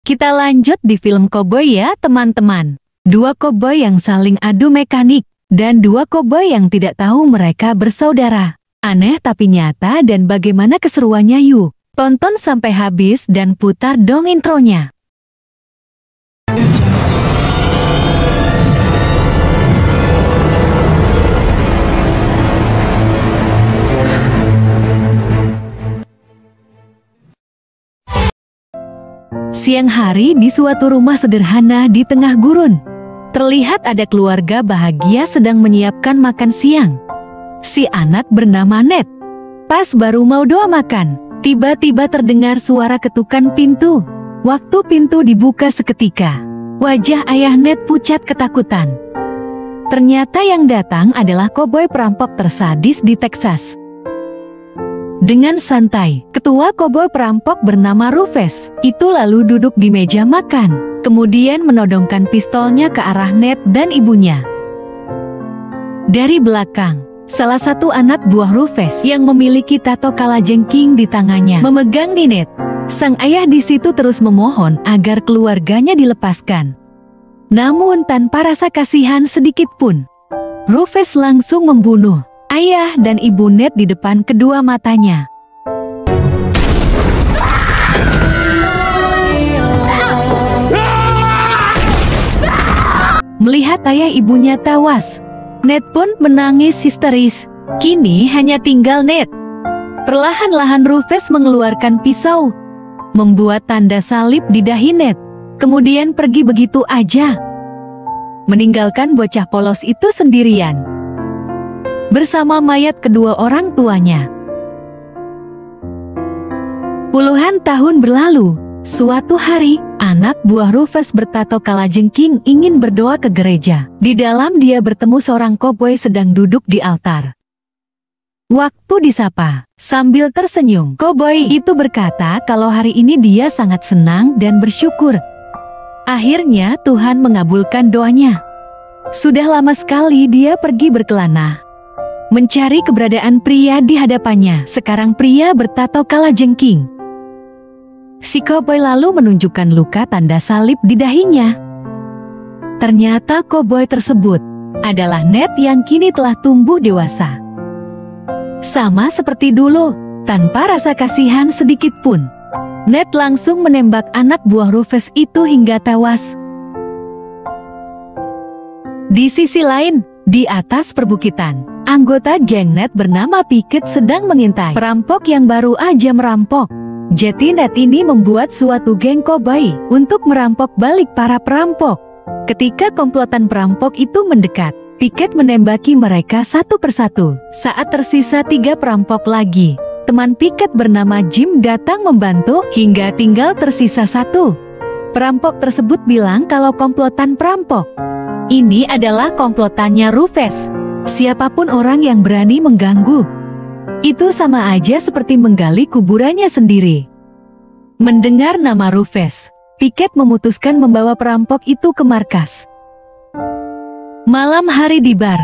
Kita lanjut di film koboi ya teman-teman. Dua koboi yang saling adu mekanik, dan dua koboi yang tidak tahu mereka bersaudara. Aneh tapi nyata dan bagaimana keseruannya yuk. Tonton sampai habis dan putar dong intronya. Siang hari di suatu rumah sederhana di tengah gurun. Terlihat ada keluarga bahagia sedang menyiapkan makan siang. Si anak bernama Ned. Pas baru mau doa makan, tiba-tiba terdengar suara ketukan pintu. Waktu pintu dibuka seketika, wajah ayah Ned pucat ketakutan. Ternyata yang datang adalah koboi perampok tersadis di Texas. Dengan santai, ketua koboi perampok bernama Rufus itu lalu duduk di meja makan, kemudian menodongkan pistolnya ke arah Ned dan ibunya. Dari belakang, salah satu anak buah Rufus yang memiliki tato kalajengking di tangannya memegang Ned. Sang ayah di situ terus memohon agar keluarganya dilepaskan. Namun tanpa rasa kasihan sedikit pun, Rufus langsung membunuh ayah dan ibu Ned di depan kedua matanya. Melihat ayah ibunya tewas, Ned pun menangis histeris. Kini hanya tinggal Ned. Perlahan-lahan Rufus mengeluarkan pisau, membuat tanda salib di dahi Ned, kemudian pergi begitu aja, meninggalkan bocah polos itu sendirian bersama mayat kedua orang tuanya. Puluhan tahun berlalu, suatu hari, anak buah Rufus bertato kalajengking ingin berdoa ke gereja. Di dalam dia bertemu seorang koboi sedang duduk di altar. Waktu disapa, sambil tersenyum, koboi itu berkata kalau hari ini dia sangat senang dan bersyukur. Akhirnya Tuhan mengabulkan doanya. Sudah lama sekali dia pergi berkelana, mencari keberadaan pria di hadapannya. Sekarang pria bertato kalajengking. Si koboi lalu menunjukkan luka tanda salib di dahinya. Ternyata koboi tersebut adalah Ned yang kini telah tumbuh dewasa. Sama seperti dulu, tanpa rasa kasihan sedikit pun, Ned langsung menembak anak buah Rufus itu hingga tewas. Di sisi lain, di atas perbukitan, anggota geng Ned bernama Pickett sedang mengintai perampok yang baru aja merampok. Jadi Ned ini membuat suatu geng koboi untuk merampok balik para perampok. Ketika komplotan perampok itu mendekat, Pickett menembaki mereka satu persatu. Saat tersisa 3 perampok lagi, teman Pickett bernama Jim datang membantu hingga tinggal tersisa 1. Perampok tersebut bilang kalau komplotan perampok ini adalah komplotannya Rufus. Siapapun orang yang berani mengganggu, itu sama aja seperti menggali kuburannya sendiri. Mendengar nama Rufus, Pickett memutuskan membawa perampok itu ke markas. Malam hari di bar,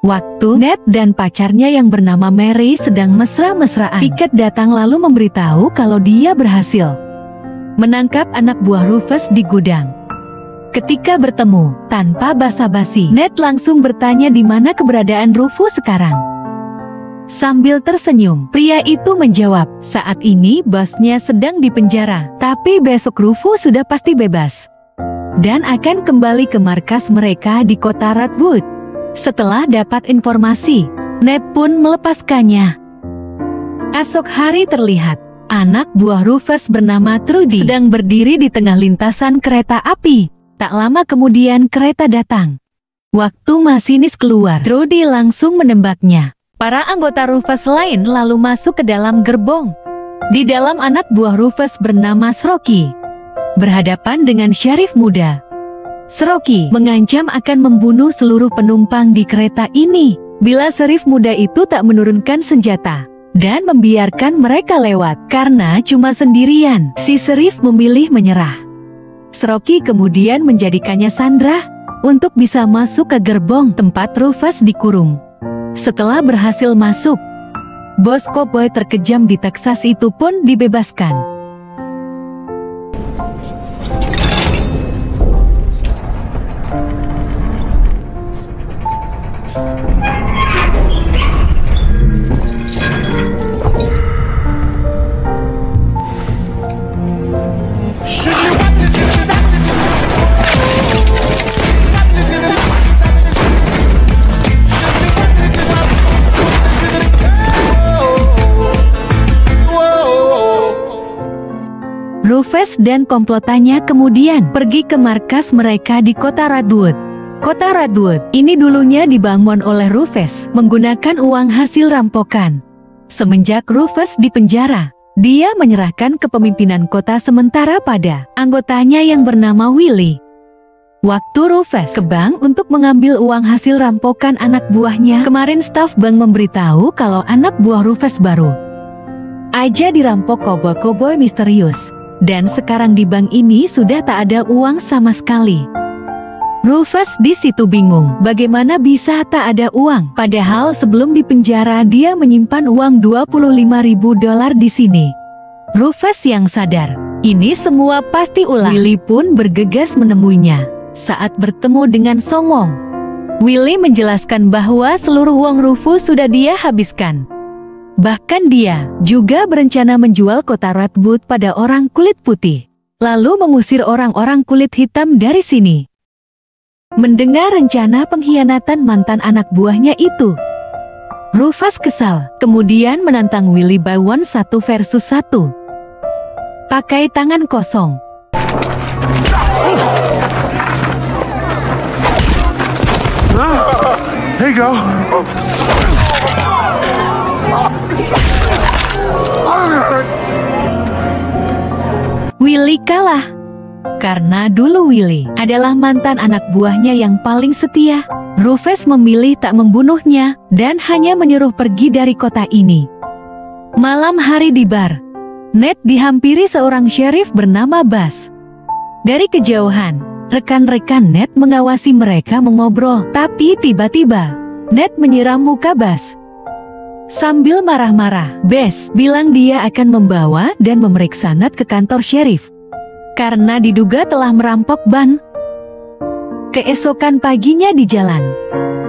waktu Ned dan pacarnya yang bernama Mary sedang mesra-mesraan, Pickett datang lalu memberitahu kalau dia berhasil menangkap anak buah Rufus di gudang. Ketika bertemu, tanpa basa-basi, Ned langsung bertanya di mana keberadaan Rufus sekarang. Sambil tersenyum, pria itu menjawab, saat ini bosnya sedang dipenjara, tapi besok Rufus sudah pasti bebas dan akan kembali ke markas mereka di kota Redwood. Setelah dapat informasi, Ned pun melepaskannya. Esok hari terlihat, anak buah Rufus bernama Trudy sedang berdiri di tengah lintasan kereta api. Tak lama kemudian kereta datang. Waktu masinis keluar, Trudy langsung menembaknya. Para anggota Rufus lain lalu masuk ke dalam gerbong. Di dalam anak buah Rufus bernama Sroki berhadapan dengan syarif muda. Sroki mengancam akan membunuh seluruh penumpang di kereta ini bila syarif muda itu tak menurunkan senjata dan membiarkan mereka lewat. Karena cuma sendirian, si syarif memilih menyerah. Sroki kemudian menjadikannya sandera untuk bisa masuk ke gerbong tempat Rufus dikurung. Setelah berhasil masuk, bos koboi terkejam di Texas itu pun dibebaskan. Rufus dan komplotannya kemudian pergi ke markas mereka di kota Redwood. Kota Redwood ini dulunya dibangun oleh Rufus menggunakan uang hasil rampokan. Semenjak Rufus di penjara, dia menyerahkan kepemimpinan kota sementara pada anggotanya yang bernama Willie. Waktu Rufus ke bank untuk mengambil uang hasil rampokan anak buahnya, kemarin staf bank memberitahu kalau anak buah Rufus baru aja dirampok koboi-koboi misterius. Dan sekarang di bank ini sudah tak ada uang sama sekali. Rufus di situ bingung, bagaimana bisa tak ada uang? Padahal sebelum di penjara dia menyimpan uang $25.000 di sini. Rufus yang sadar, ini semua pasti ulah. Willie pun bergegas menemuinya. Saat bertemu dengan Songong, Willie menjelaskan bahwa seluruh uang Rufus sudah dia habiskan. Bahkan dia juga berencana menjual kota Redwood pada orang kulit putih, lalu mengusir orang-orang kulit hitam dari sini. Mendengar rencana pengkhianatan mantan anak buahnya itu, Rufus kesal, kemudian menantang Willie Bowen 1 versus 1. Pakai tangan kosong. There you go. Willie kalah. Karena dulu Willie adalah mantan anak buahnya yang paling setia, Rufus memilih tak membunuhnya dan hanya menyuruh pergi dari kota ini. Malam hari di bar, Ned dihampiri seorang sheriff bernama Buzz. Dari kejauhan, rekan-rekan Ned mengawasi mereka mengobrol, tapi tiba-tiba Ned menyiram muka Buzz. Sambil marah-marah, Buzz bilang dia akan membawa dan memeriksa Ned ke kantor sheriff karena diduga telah merampok bank. Keesokan paginya di jalan,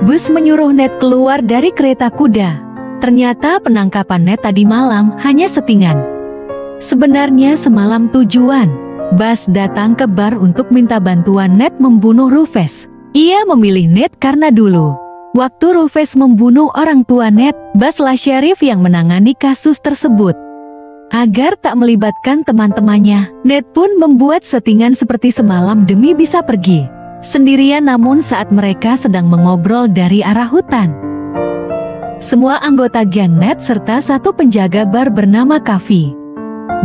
Buzz menyuruh Ned keluar dari kereta kuda. Ternyata penangkapan Ned tadi malam hanya settingan. Sebenarnya semalam tujuan Buzz datang ke bar untuk minta bantuan Ned membunuh Rufus. Ia memilih Ned karena dulu waktu Rufus membunuh orang tua Ned, Buzz lah sheriff yang menangani kasus tersebut. Agar tak melibatkan teman-temannya, Ned pun membuat settingan seperti semalam demi bisa pergi sendirian. Namun saat mereka sedang mengobrol dari arah hutan, semua anggota geng Ned serta satu penjaga bar bernama Kavi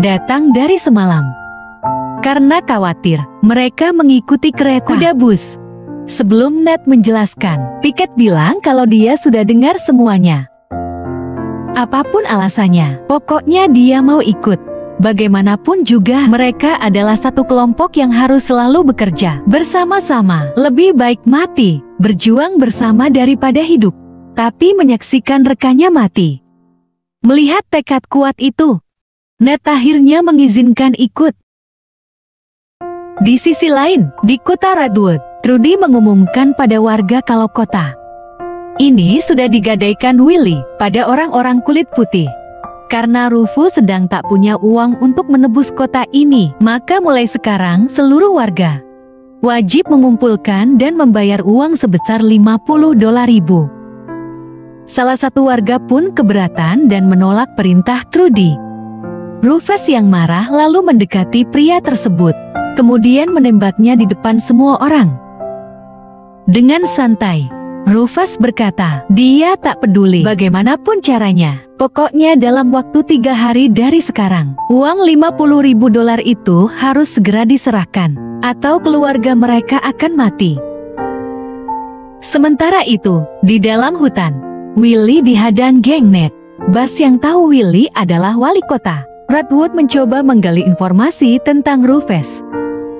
datang dari semalam. Karena khawatir, mereka mengikuti kereta kuda Buzz. Sebelum Ned menjelaskan, Pickett bilang kalau dia sudah dengar semuanya. Apapun alasannya, pokoknya dia mau ikut. Bagaimanapun juga, mereka adalah satu kelompok yang harus selalu bekerja bersama-sama. Lebih baik mati, berjuang bersama daripada hidup, tapi menyaksikan rekannya mati. Melihat tekad kuat itu, Ned akhirnya mengizinkan ikut. Di sisi lain, di kota Redwood, Trudy mengumumkan pada warga kalau kota ini sudah digadaikan Willie pada orang-orang kulit putih. Karena Rufus sedang tak punya uang untuk menebus kota ini, maka mulai sekarang seluruh warga wajib mengumpulkan dan membayar uang sebesar $50.000. Salah satu warga pun keberatan dan menolak perintah Trudy. Rufus yang marah lalu mendekati pria tersebut, kemudian menembaknya di depan semua orang. Dengan santai, Rufus berkata, dia tak peduli bagaimanapun caranya. Pokoknya dalam waktu 3 hari dari sekarang, uang $50.000 itu harus segera diserahkan, atau keluarga mereka akan mati. Sementara itu, di dalam hutan, Willie dihadang geng Ned. Buzz yang tahu Willie adalah wali kota Redwood mencoba menggali informasi tentang Rufus.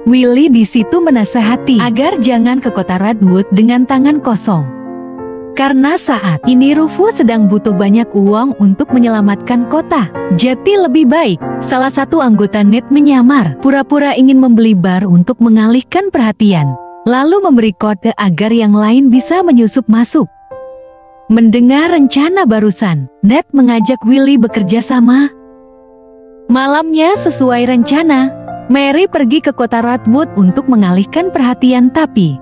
Willie di situ menasehati agar jangan ke kota Redwood dengan tangan kosong. Karena saat ini Rufus sedang butuh banyak uang untuk menyelamatkan kota. Jadi lebih baik, salah satu anggota Ned menyamar, pura-pura ingin membeli bar untuk mengalihkan perhatian, lalu memberi kode agar yang lain bisa menyusup masuk. Mendengar rencana barusan, Ned mengajak Willie bekerja sama. Malamnya sesuai rencana, Mary pergi ke kota Redwood untuk mengalihkan perhatian, tapi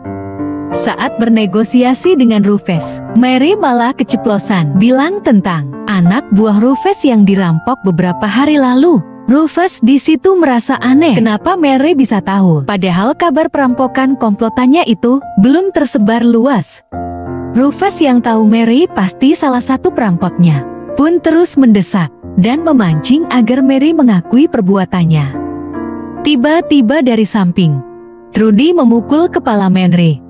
saat bernegosiasi dengan Rufus, Mary malah keceplosan bilang tentang anak buah Rufus yang dirampok beberapa hari lalu. Rufus di situ merasa aneh kenapa Mary bisa tahu, padahal kabar perampokan komplotannya itu belum tersebar luas. Rufus yang tahu Mary pasti salah satu perampoknya, pun terus mendesak dan memancing agar Mary mengakui perbuatannya. Tiba-tiba dari samping, Trudy memukul kepala Mary.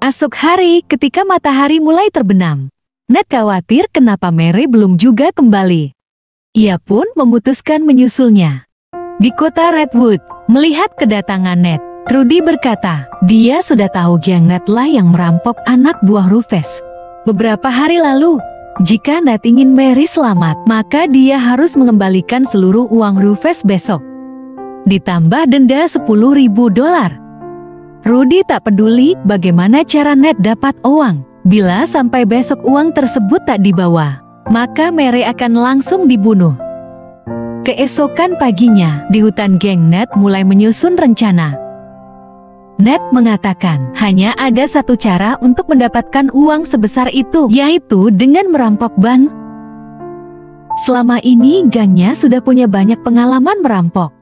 Esok hari ketika matahari mulai terbenam, Ned khawatir kenapa Mary belum juga kembali. Ia pun memutuskan menyusulnya. Di kota Redwood, melihat kedatangan Ned, Trudy berkata, dia sudah tahu geng Ned lah yang merampok anak buah Rufus beberapa hari lalu. Jika Ned ingin Mary selamat, maka dia harus mengembalikan seluruh uang Rufus besok, ditambah denda $10.000. Rudy tak peduli bagaimana cara Ned dapat uang. Bila sampai besok uang tersebut tak dibawa, maka Mary akan langsung dibunuh. Keesokan paginya, di hutan geng Ned mulai menyusun rencana. Ned mengatakan hanya ada satu cara untuk mendapatkan uang sebesar itu, yaitu dengan merampok bank. Selama ini gangnya sudah punya banyak pengalaman merampok.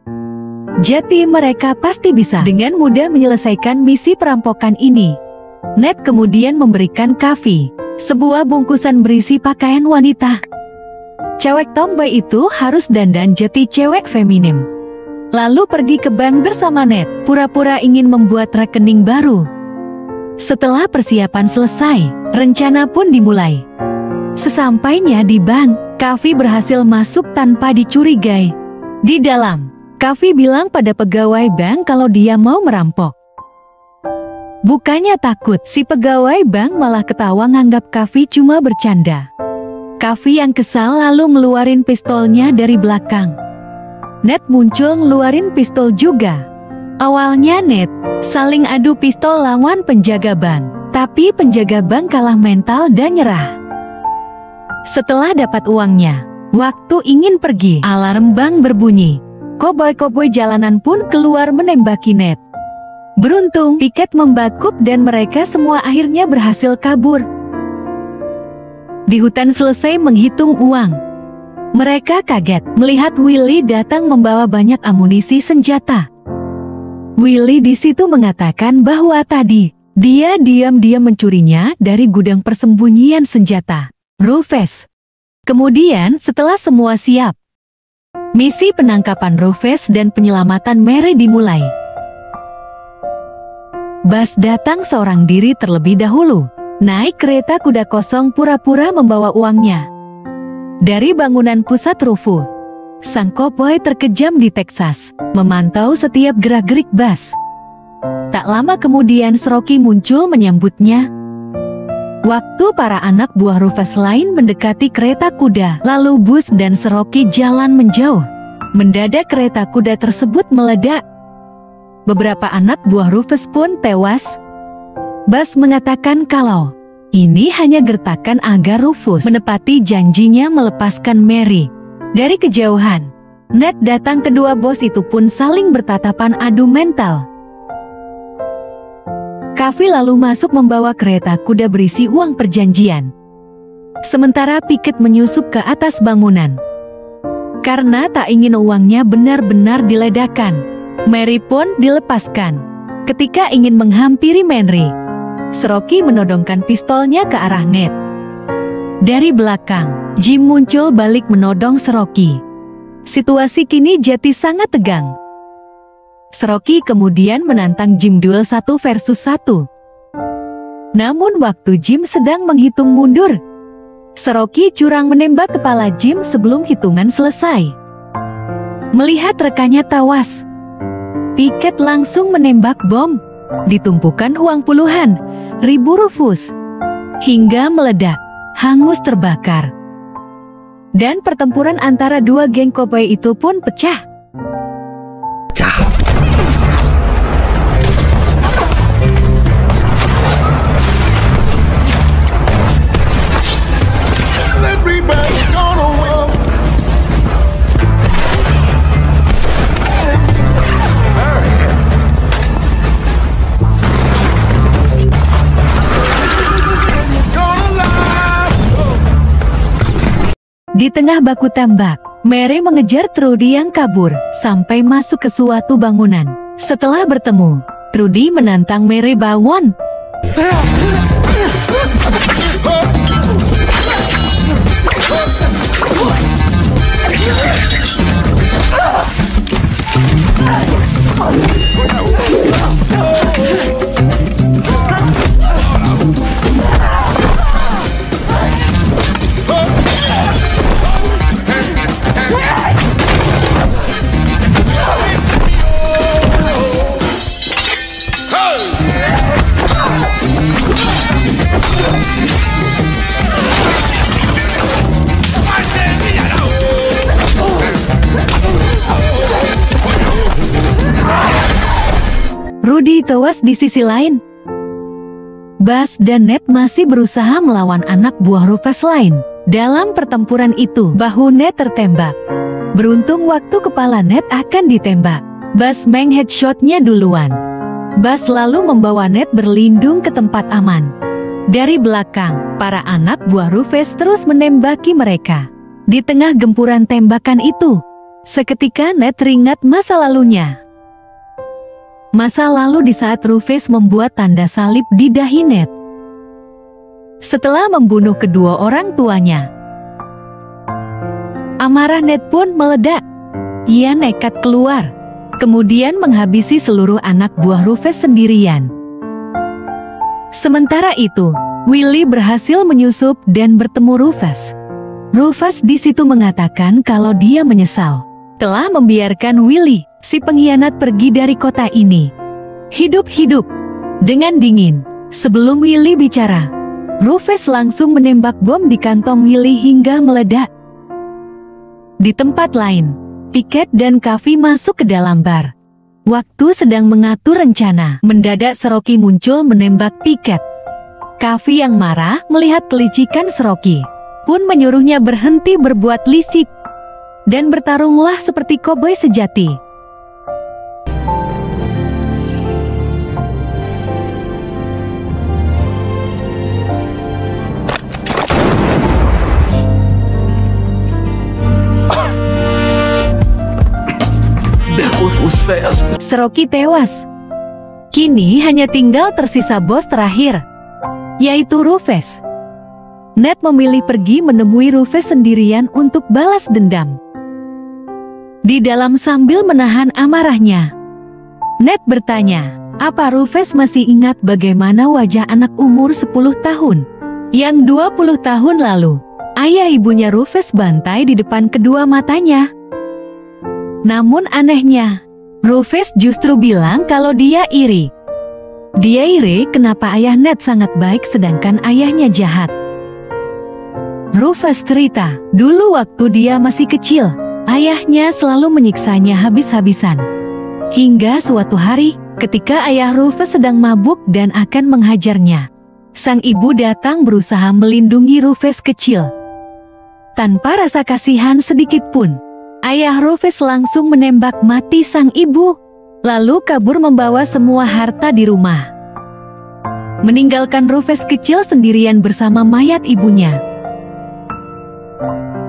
Jadi mereka pasti bisa dengan mudah menyelesaikan misi perampokan ini. Ned kemudian memberikan Kavi sebuah bungkusan berisi pakaian wanita. Cewek tomboy itu harus dandan jadi cewek feminim, lalu pergi ke bank bersama Ned, pura-pura ingin membuat rekening baru. Setelah persiapan selesai, rencana pun dimulai. Sesampainya di bank, Kavi berhasil masuk tanpa dicurigai. Di dalam, Kavi bilang pada pegawai bank kalau dia mau merampok. Bukannya takut, si pegawai bank malah ketawa nganggap Kavi cuma bercanda. Kavi yang kesal lalu ngeluarin pistolnya dari belakang. Ned muncul ngeluarin pistol juga. Awalnya Ned saling adu pistol lawan penjaga bank, tapi penjaga bank kalah mental dan nyerah. Setelah dapat uangnya, waktu ingin pergi, alarm bank berbunyi. Koboi-koboi jalanan pun keluar menembaki Ned. Beruntung, piket membakuk dan mereka semua akhirnya berhasil kabur. Di hutan selesai menghitung uang. Mereka kaget melihat Willy datang membawa banyak amunisi senjata. Willy di situ mengatakan bahwa tadi dia diam-diam mencurinya dari gudang persembunyian senjata Rufus. Kemudian setelah semua siap, misi penangkapan Rufus dan penyelamatan Mary dimulai. Bas datang seorang diri terlebih dahulu, naik kereta kuda kosong pura-pura membawa uangnya. Dari bangunan pusat Rufu, sang koboi terkejam di Texas, memantau setiap gerak-gerik Bas. Tak lama kemudian Sroki muncul menyambutnya. Waktu para anak buah Rufus lain mendekati kereta kuda, lalu Bus dan Sroki jalan menjauh. Mendadak kereta kuda tersebut meledak. Beberapa anak buah Rufus pun tewas. Bas mengatakan kalau ini hanya gertakan agar Rufus menepati janjinya melepaskan Mary. Dari kejauhan, Ned datang, kedua bos itu pun saling bertatapan adu mental. Kavi lalu masuk membawa kereta kuda berisi uang perjanjian. Sementara Piket menyusup ke atas bangunan. Karena tak ingin uangnya benar-benar diledakkan, Mary pun dilepaskan. Ketika ingin menghampiri Mary, Sroki menodongkan pistolnya ke arah Ned. Dari belakang, Jim muncul balik menodong Sroki. Situasi kini jadi sangat tegang. Sroki kemudian menantang Jim duel 1 versus 1. Namun waktu Jim sedang menghitung mundur, Sroki curang menembak kepala Jim sebelum hitungan selesai. Melihat rekannya tewas, Piket langsung menembak bom. Ditumpukan uang puluhan ribu Rufus hingga meledak, hangus terbakar. Dan pertempuran antara dua geng koboi itu pun pecah. Di tengah baku tembak, Mary mengejar Trudy yang kabur sampai masuk ke suatu bangunan. Setelah bertemu, Trudy menantang Mary Bawon. Rudy tewas di sisi lain. Buzz dan Ned masih berusaha melawan anak buah Rufus lain. Dalam pertempuran itu, bahu Ned tertembak. Beruntung waktu kepala Ned akan ditembak, Buzz meng-headshotnya duluan. Buzz lalu membawa Ned berlindung ke tempat aman. Dari belakang, para anak buah Rufus terus menembaki mereka. Di tengah gempuran tembakan itu, seketika Ned teringat masa lalunya. Masa lalu di saat Rufus membuat tanda salib di dahi Ned. Setelah membunuh kedua orang tuanya, amarah Ned pun meledak. Ia nekat keluar, kemudian menghabisi seluruh anak buah Rufus sendirian. Sementara itu, Willy berhasil menyusup dan bertemu Rufus. Rufus di situ mengatakan kalau dia menyesal telah membiarkan Willy, si pengkhianat, pergi dari kota ini hidup-hidup. Dengan dingin, sebelum Willy bicara, Rufus langsung menembak bom di kantong Willy hingga meledak. Di tempat lain, Pickett dan Kavi masuk ke dalam bar. Waktu sedang mengatur rencana, mendadak Seroki muncul menembak Pickett. Kavi yang marah melihat kelicikan Seroki pun menyuruhnya berhenti berbuat licik dan bertarunglah seperti koboi sejati. Seroki tewas. Kini hanya tinggal tersisa bos terakhir, yaitu Rufus. Ned memilih pergi menemui Rufus sendirian untuk balas dendam. Di dalam sambil menahan amarahnya, Ned bertanya, apa Rufus masih ingat bagaimana wajah anak umur 10 tahun yang 20 tahun lalu ayah ibunya Rufus bantai di depan kedua matanya? Namun anehnya, Rufus justru bilang kalau dia iri. Dia iri kenapa ayah Ned sangat baik sedangkan ayahnya jahat. Rufus cerita, dulu waktu dia masih kecil, ayahnya selalu menyiksanya habis-habisan. Hingga suatu hari, ketika ayah Rufus sedang mabuk dan akan menghajarnya, sang ibu datang berusaha melindungi Rufus kecil. Tanpa rasa kasihan sedikit pun, ayah Rufus langsung menembak mati sang ibu, lalu kabur membawa semua harta di rumah, meninggalkan Rufus kecil sendirian bersama mayat ibunya.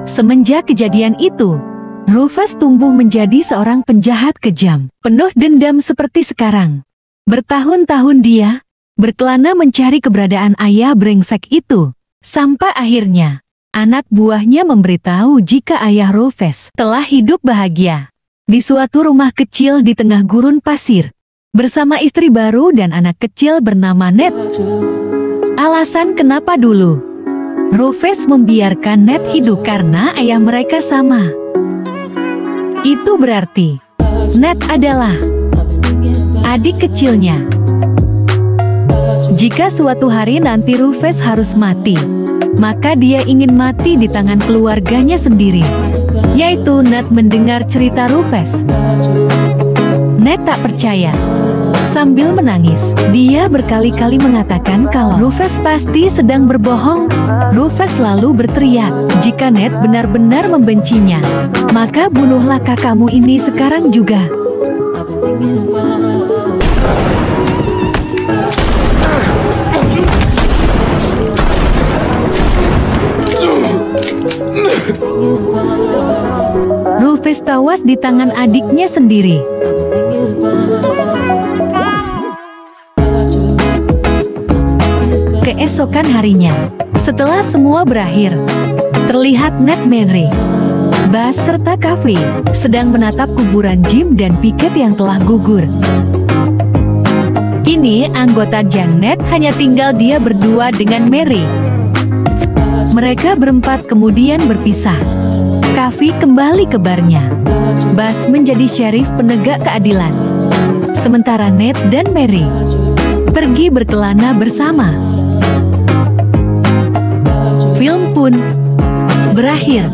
Semenjak kejadian itu, Rufus tumbuh menjadi seorang penjahat kejam, penuh dendam seperti sekarang. Bertahun-tahun dia berkelana mencari keberadaan ayah brengsek itu, sampai akhirnya anak buahnya memberitahu jika ayah Rufus telah hidup bahagia di suatu rumah kecil di tengah gurun pasir, bersama istri baru dan anak kecil bernama Ned. Alasan kenapa dulu Rufus membiarkan Ned hidup karena ayah mereka sama. Itu berarti Ned adalah adik kecilnya. Jika suatu hari nanti Rufus harus mati, maka dia ingin mati di tangan keluarganya sendiri, yaitu Ned. Mendengar cerita Rufus, Ned tak percaya. Sambil menangis, dia berkali-kali mengatakan kalau Rufus pasti sedang berbohong. Rufus lalu berteriak, jika Ned benar-benar membencinya, maka bunuhlah kakakmu ini sekarang juga. di tangan adiknya sendiri. Keesokan harinya, setelah semua berakhir, terlihat Ned, Mary, Buzz serta Kavi sedang menatap kuburan Jim dan Pickett yang telah gugur. Kini anggota geng Ned hanya tinggal dia berdua dengan Mary. Mereka berempat kemudian berpisah. Kavi kembali ke barnya. Buzz menjadi sheriff penegak keadilan. Sementara Ned dan Mary pergi berkelana bersama. Film pun berakhir.